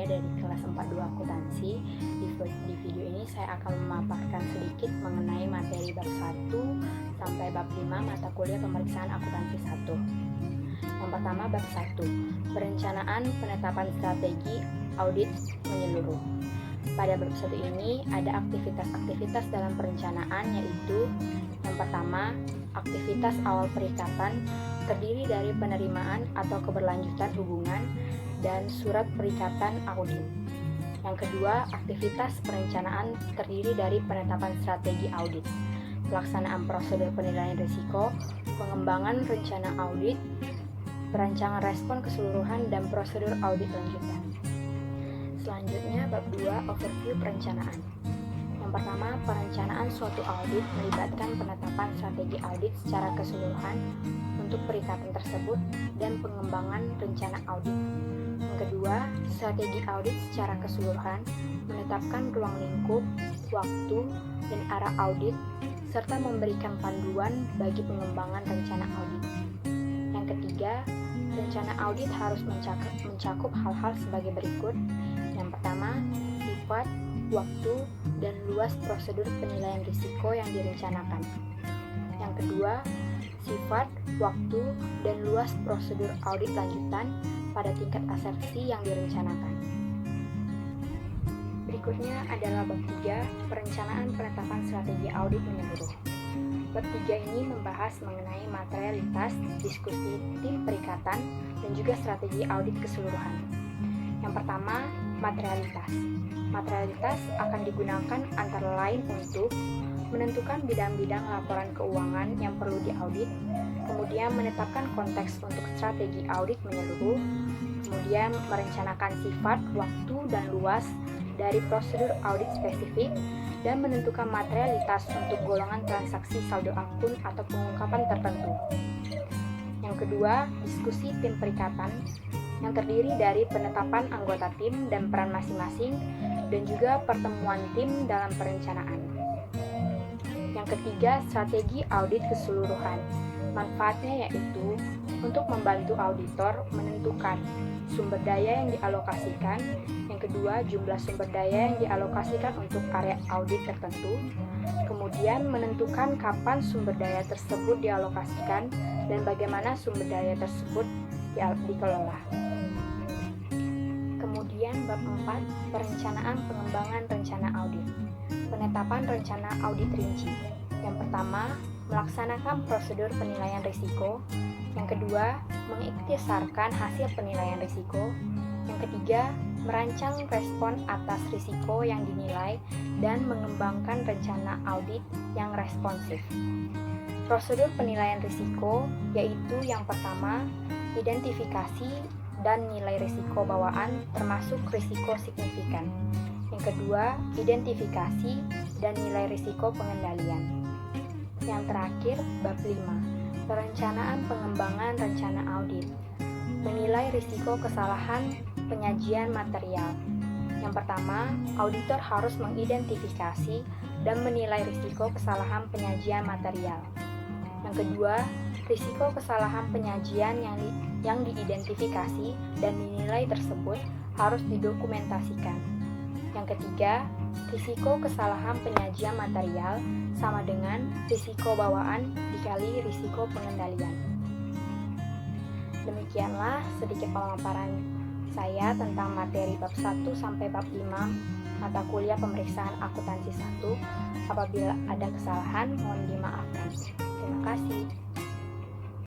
Amalia dari kelas 42 akuntansi. Di video ini saya akan memaparkan sedikit mengenai materi bab 1 sampai bab 5 mata kuliah pemeriksaan akuntansi 1. Yang pertama, bab 1, perencanaan penetapan strategi audit menyeluruh. Pada bab 1 ini ada aktivitas-aktivitas dalam perencanaan, yaitu yang pertama, aktivitas awal perikatan terdiri dari penerimaan atau keberlanjutan hubungan dan surat perikatan audit. Yang kedua, aktivitas perencanaan terdiri dari penetapan strategi audit, pelaksanaan prosedur penilaian risiko, pengembangan rencana audit, perancangan respon keseluruhan, dan prosedur audit lanjutan. Selanjutnya, bab 2, overview perencanaan. Yang pertama, perencanaan suatu audit melibatkan penetapan strategi audit secara keseluruhan untuk perikatan tersebut dan pengembangan rencana audit. Yang kedua, strategi audit secara keseluruhan menetapkan ruang lingkup, waktu, dan arah audit, serta memberikan panduan bagi pengembangan rencana audit. Yang ketiga, rencana audit harus mencakup hal-hal sebagai berikut. Yang pertama, sifat, waktu, dan luas prosedur penilaian risiko yang direncanakan. Yang kedua, sifat, waktu, dan luas prosedur audit lanjutan pada tingkat asersi yang direncanakan. Berikutnya adalah bab 3, perencanaan penetapan strategi audit menyeluruh. Bab 3 ini membahas mengenai materialitas, diskusi tim perikatan, dan juga strategi audit keseluruhan. Yang pertama, materialitas. Materialitas akan digunakan antara lain untuk menentukan bidang-bidang laporan keuangan yang perlu diaudit, kemudian menetapkan konteks untuk strategi audit menyeluruh, kemudian merencanakan sifat, waktu, dan luas dari prosedur audit spesifik, dan menentukan materialitas untuk golongan transaksi saldo akun atau pengungkapan tertentu. Yang kedua, diskusi tim perikatan yang terdiri dari penetapan anggota tim dan peran masing-masing, dan juga pertemuan tim dalam perencanaan. Yang ketiga, strategi audit keseluruhan. Manfaatnya yaitu untuk membantu auditor menentukan sumber daya yang dialokasikan. Yang kedua, jumlah sumber daya yang dialokasikan untuk area audit tertentu. Kemudian menentukan kapan sumber daya tersebut dialokasikan dan bagaimana sumber daya tersebut dikelola. Kemudian bab 4, perencanaan pengembangan rencana audit. Penetapan rencana audit rinci. Yang pertama, melaksanakan prosedur penilaian risiko. Yang kedua, mengikhtisarkan hasil penilaian risiko. Yang ketiga, merancang respon atas risiko yang dinilai dan mengembangkan rencana audit yang responsif. Prosedur penilaian risiko yaitu yang pertama, identifikasi dan nilai risiko bawaan termasuk risiko signifikan. Yang kedua, identifikasi dan nilai risiko pengendalian. Yang terakhir, bab 5, perencanaan pengembangan rencana audit. Menilai risiko kesalahan penyajian material. Yang pertama, auditor harus mengidentifikasi dan menilai risiko kesalahan penyajian material. Yang kedua, risiko kesalahan penyajian yang diidentifikasi dan dinilai tersebut harus didokumentasikan. Yang ketiga, risiko kesalahan penyajian material sama dengan risiko bawaan dikali risiko pengendalian. Demikianlah sedikit pemaparan saya tentang materi bab 1 sampai bab 5 mata kuliah pemeriksaan akuntansi 1. Apabila ada kesalahan, mohon dimaafkan. Terima kasih.